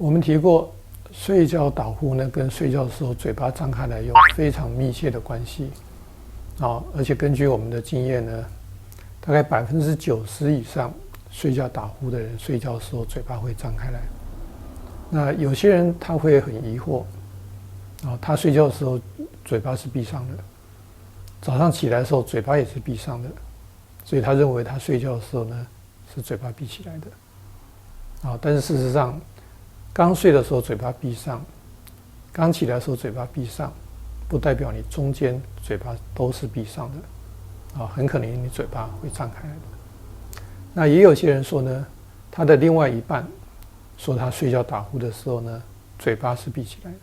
我们提过，睡觉打呼呢，跟睡觉的时候嘴巴张开来有非常密切的关系而且根据我们的经验呢，大概90%以上睡觉打呼的人，睡觉的时候嘴巴会张开来。那有些人他会很疑惑他睡觉的时候嘴巴是闭上的，早上起来的时候嘴巴也是闭上的，所以他认为他睡觉的时候呢是嘴巴闭起来的但是事实上，刚睡的时候嘴巴闭上，刚起来的时候嘴巴闭上，不代表你中间嘴巴都是闭上的很可能你嘴巴会张开来的。那也有些人说呢，他的另外一半说他睡觉打呼的时候呢，嘴巴是闭起来的。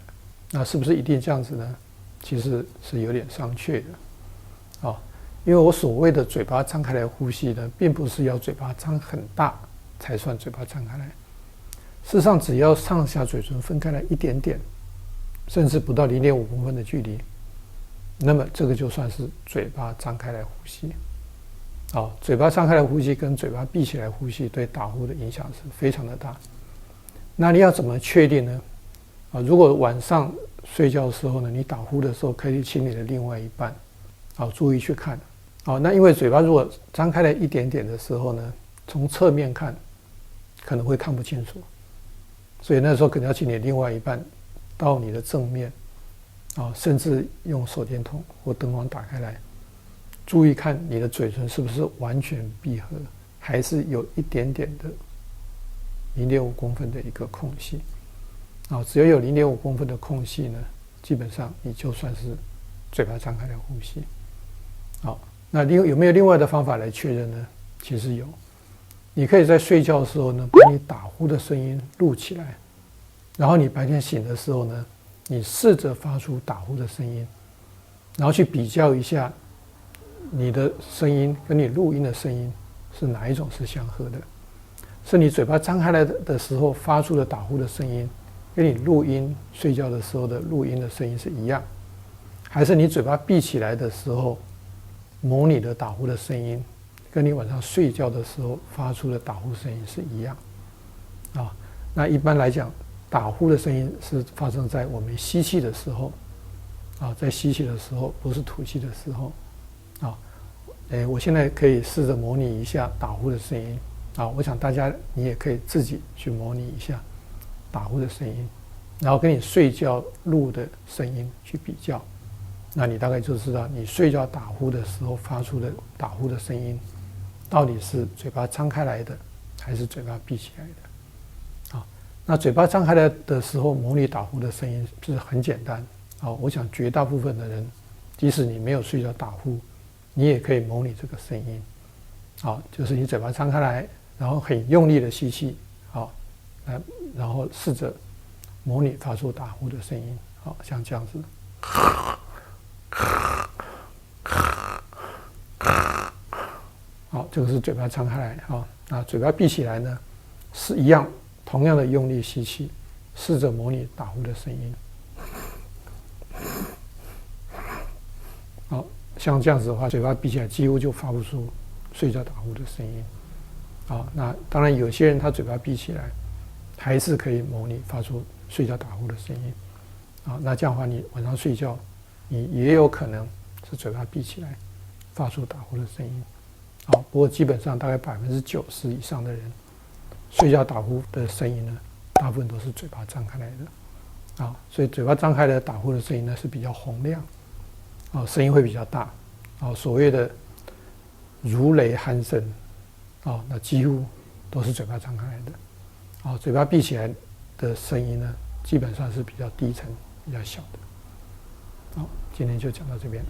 那是不是一定这样子呢？其实是有点商榷的因为我所谓的嘴巴张开来呼吸呢，并不是要嘴巴张很大才算嘴巴张开来。事实上，只要上下嘴唇分开来一点点，甚至不到0.5公分的距离，那么这个就算是嘴巴张开来呼吸嘴巴张开来呼吸跟嘴巴闭起来呼吸对打呼的影响是非常的大。那你要怎么确定呢？如果晚上睡觉的时候呢，你打呼的时候可以请你的另外一半注意去看那因为嘴巴如果张开来一点点的时候呢，从侧面看可能会看不清楚，所以那时候可能要请你另外一半到你的正面甚至用手电筒或灯光打开来，注意看你的嘴唇是不是完全闭合，还是有一点点的0.5公分的一个空隙只要有0.5公分的空隙呢，基本上你就算是嘴巴张开来呼吸那有没有另外的方法来确认呢？其实有，你可以在睡觉的时候呢，把你打呼的声音录起来，然后你白天醒的时候呢，你试着发出打呼的声音，然后去比较一下你的声音跟你录音的声音是哪一种是相合的，是你嘴巴张开来的时候发出的打呼的声音跟你录音睡觉的时候的录音的声音是一样，还是你嘴巴闭起来的时候模拟的打呼的声音跟你晚上睡觉的时候发出的打呼声音是一样那一般来讲，打呼的声音是发生在我们吸气的时候在吸气的时候，不是吐气的时候我现在可以试着模拟一下打呼的声音我想大家你也可以自己去模拟一下打呼的声音，然后跟你睡觉录的声音去比较，那你大概就知道你睡觉打呼的时候发出的打呼的声音到底是嘴巴张开来的还是嘴巴闭起来的那嘴巴张开来的时候模拟打呼的声音是很简单我想绝大部分的人，即使你没有睡觉打呼，你也可以模拟这个声音就是你嘴巴张开来，然后很用力的吸气然后试着模拟发出打呼的声音像这样子这个是嘴巴张开来那嘴巴闭起来呢，是一样同样的用力吸气，试着模拟打呼的声音像这样子的话，嘴巴闭起来几乎就发不出睡觉打呼的声音那当然有些人他嘴巴闭起来还是可以模拟发出睡觉打呼的声音那这样的话你晚上睡觉你也有可能是嘴巴闭起来发出打呼的声音不过基本上大概90%以上的人睡觉打呼的声音呢，大部分都是嘴巴张开来的所以嘴巴张开的打呼的声音呢是比较洪亮声音会比较大所谓的如雷鼾声那几乎都是嘴巴张开来的嘴巴闭起来的声音呢，基本上是比较低沉、比较小的。好，今天就讲到这边。